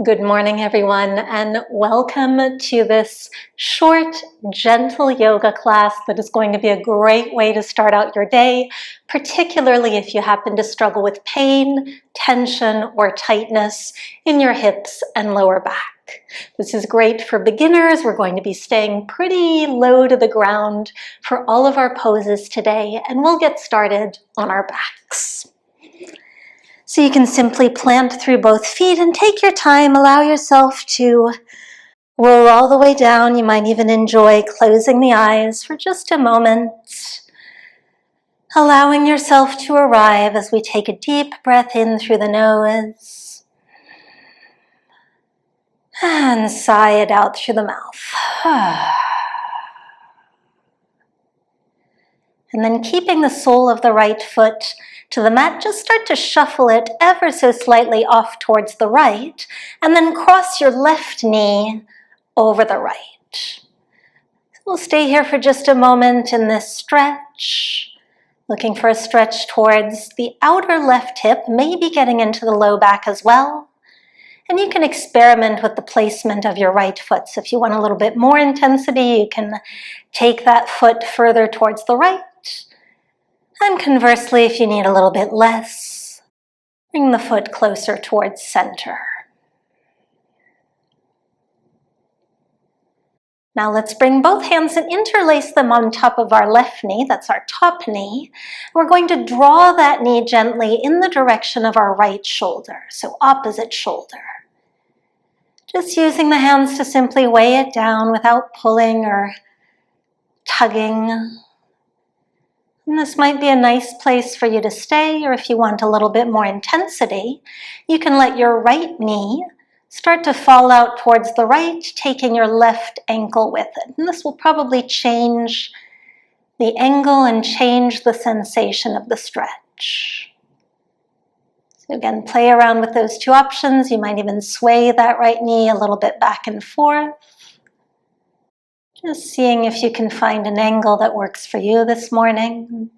Good morning, everyone, and welcome to this short, gentle yoga class that is going to be a great way to start out your day, particularly if you happen to struggle with pain, tension, or tightness in your hips and lower back. This is great for beginners. We're going to be staying pretty low to the ground for all of our poses today, and we'll get started on our backs. So you can simply plant through both feet and take your time. Allow yourself to roll all the way down. You might even enjoy closing the eyes for just a moment. Allowing yourself to arrive as we take a deep breath in through the nose. And sigh it out through the mouth. And then keeping the sole of the right foot to the mat, just start to shuffle it ever so slightly off towards the right, and then cross your left knee over the right. We'll stay here for just a moment in this stretch, looking for a stretch towards the outer left hip, maybe getting into the low back as well. And you can experiment with the placement of your right foot. So if you want a little bit more intensity, you can take that foot further towards the right. And conversely, if you need a little bit less, bring the foot closer towards center. Now let's bring both hands and interlace them on top of our left knee. That's our top knee. We're going to draw that knee gently in the direction of our right shoulder, so opposite shoulder. Just using the hands to simply weigh it down without pulling or tugging. And this might be a nice place for you to stay, or if you want a little bit more intensity, you can let your right knee start to fall out towards the right, taking your left ankle with it. And this will probably change the angle and change the sensation of the stretch. So again, play around with those two options. You might even sway that right knee a little bit back and forth. Just seeing if you can find an angle that works for you this morning.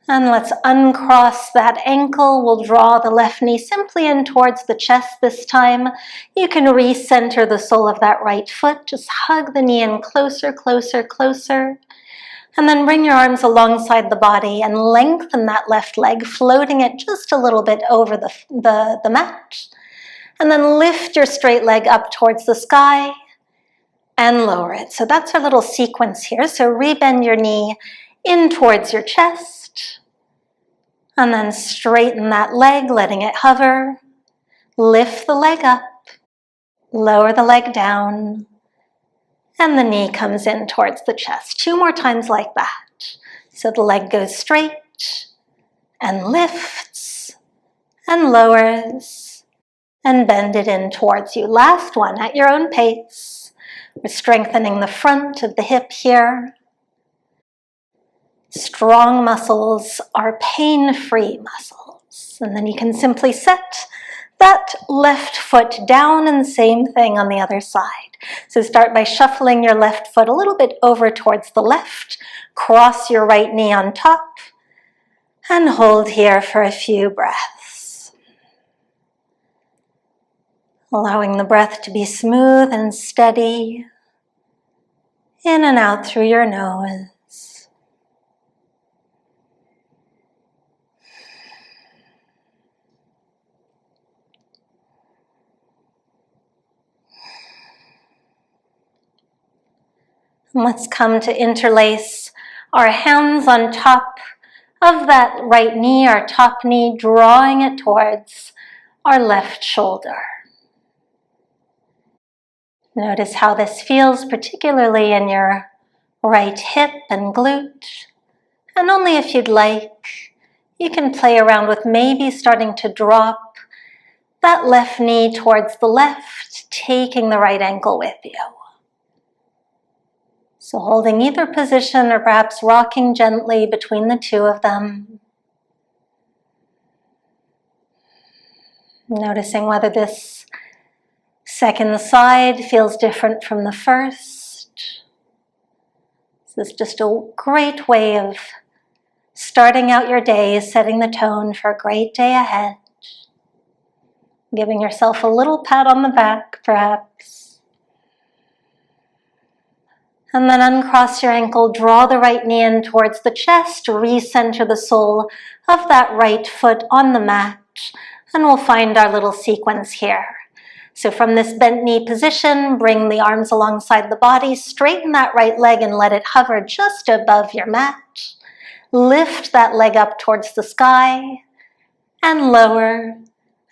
And let's uncross that ankle. We'll draw the left knee simply in towards the chest this time. You can recenter the sole of that right foot. Just hug the knee in closer, closer, closer. And then bring your arms alongside the body and lengthen that left leg, floating it just a little bit over the mat. And then lift your straight leg up towards the sky and lower it. So that's our little sequence here. So rebend your knee in towards your chest. And then straighten that leg, letting it hover. Lift the leg up. Lower the leg down. And the knee comes in towards the chest. 2 more times like that. So the leg goes straight and lifts and lowers and bend it in towards you. Last one at your own pace. We're strengthening the front of the hip here. Strong muscles are pain-free muscles. And then you can simply set that left foot down, and same thing on the other side. So start by shuffling your left foot a little bit over towards the left. Cross your right knee on top and hold here for a few breaths. Allowing the breath to be smooth and steady. In and out through your nose. Let's come to interlace our hands on top of that right knee, our top knee, drawing it towards our left shoulder. Notice how this feels, particularly in your right hip and glute. And only if you'd like, you can play around with maybe starting to drop that left knee towards the left, taking the right ankle with you. So holding either position or perhaps rocking gently between the two of them. Noticing whether this second side feels different from the first. This is just a great way of starting out your day, setting the tone for a great day ahead. Giving yourself a little pat on the back, perhaps. And then uncross your ankle, draw the right knee in towards the chest, recenter the sole of that right foot on the mat, and we'll find our little sequence here. So from this bent knee position, bring the arms alongside the body, straighten that right leg and let it hover just above your mat. Lift that leg up towards the sky and lower,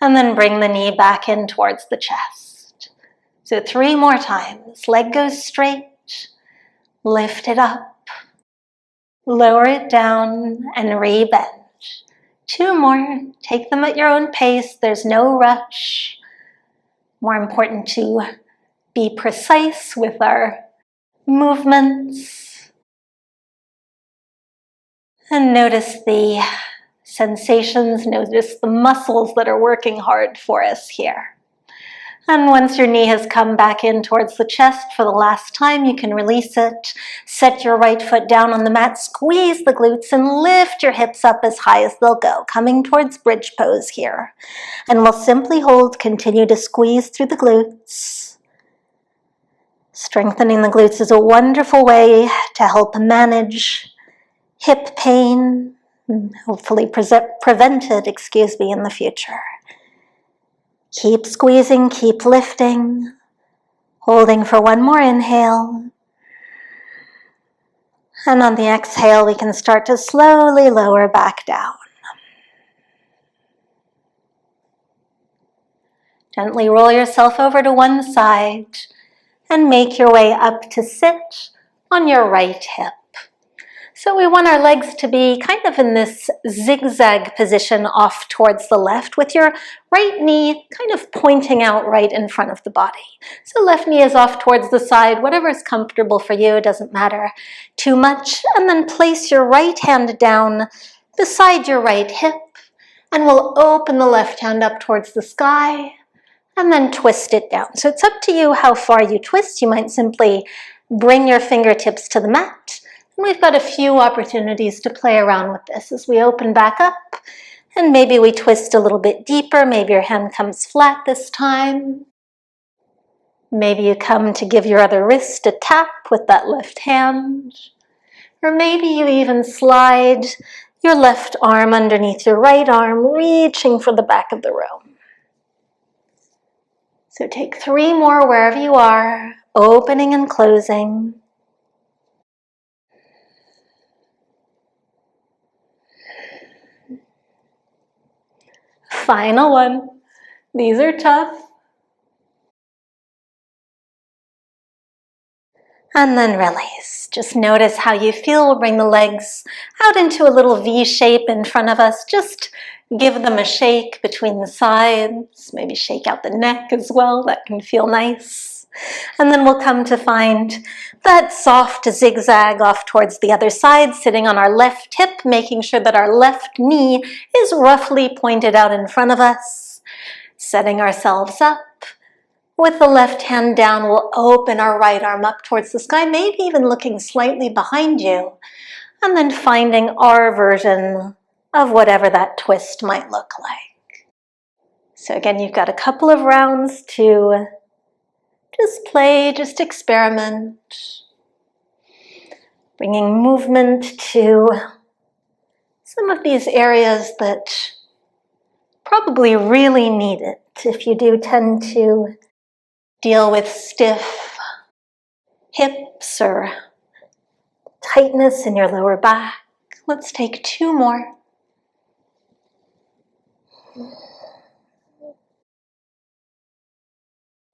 and then bring the knee back in towards the chest. So 3 more times. Leg goes straight, lift it up, lower it down, and re-bend. 2 more. Take them at your own pace. There's no rush. More important to be precise with our movements. And notice the sensations, notice the muscles that are working hard for us here. And once your knee has come back in towards the chest for the last time, you can release it. Set your right foot down on the mat, squeeze the glutes, and lift your hips up as high as they'll go, coming towards bridge pose here. And we'll simply hold, continue to squeeze through the glutes. Strengthening the glutes is a wonderful way to help manage hip pain, hopefully prevent it, in the future. Keep squeezing, keep lifting, holding for 1 more inhale. And on the exhale, we can start to slowly lower back down. Gently roll yourself over to one side and make your way up to sit on your right hip. So we want our legs to be kind of in this zigzag position off towards the left, with your right knee kind of pointing out right in front of the body. So left knee is off towards the side, whatever is comfortable for you, doesn't matter too much. And then place your right hand down beside your right hip, and we'll open the left hand up towards the sky and then twist it down. So it's up to you how far you twist. You might simply bring your fingertips to the mat. We've got a few opportunities to play around with this as we open back up, and maybe we twist a little bit deeper. Maybe your hand comes flat this time. Maybe you come to give your other wrist a tap with that left hand. Or maybe you even slide your left arm underneath your right arm, reaching for the back of the room. So take 3 more wherever you are, opening and closing. Final one. These are tough. And then release. Just notice how you feel. We'll bring the legs out into a little V shape in front of us. Just give them a shake between the sides. Maybe shake out the neck as well. That can feel nice. And then we'll come to find that soft zigzag off towards the other side, sitting on our left hip, making sure that our left knee is roughly pointed out in front of us. Setting ourselves up. With the left hand down, we'll open our right arm up towards the sky, maybe even looking slightly behind you, and then finding our version of whatever that twist might look like. So again, you've got a couple of rounds to just play, just experiment, bringing movement to some of these areas that probably really need it. If you do tend to deal with stiff hips or tightness in your lower back, let's take 2 more.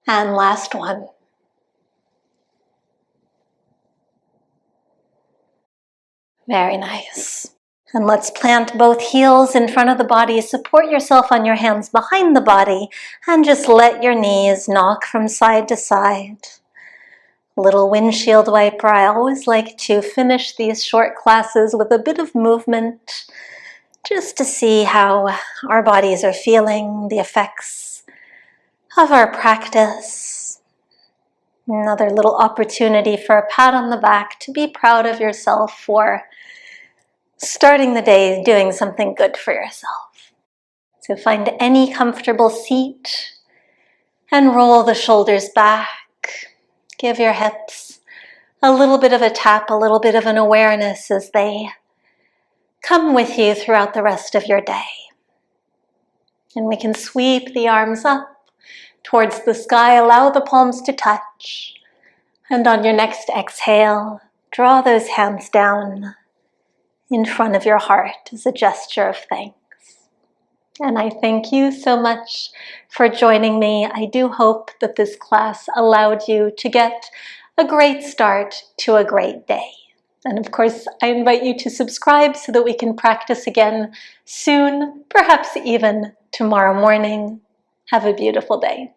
And last one. Very nice. And let's plant both heels in front of the body. Support yourself on your hands behind the body and just let your knees knock from side to side. Little windshield wiper. I always like to finish these short classes with a bit of movement just to see how our bodies are feeling, the effects of our practice. Another little opportunity for a pat on the back to be proud of yourself for starting the day doing something good for yourself. So find any comfortable seat and roll the shoulders back. Give your hips a little bit of a tap, a little bit of an awareness as they come with you throughout the rest of your day. And we can sweep the arms up towards the sky, allow the palms to touch. And on your next exhale, draw those hands down in front of your heart as a gesture of thanks. And I thank you so much for joining me. I do hope that this class allowed you to get a great start to a great day. And of course, I invite you to subscribe so that we can practice again soon, perhaps even tomorrow morning. Have a beautiful day.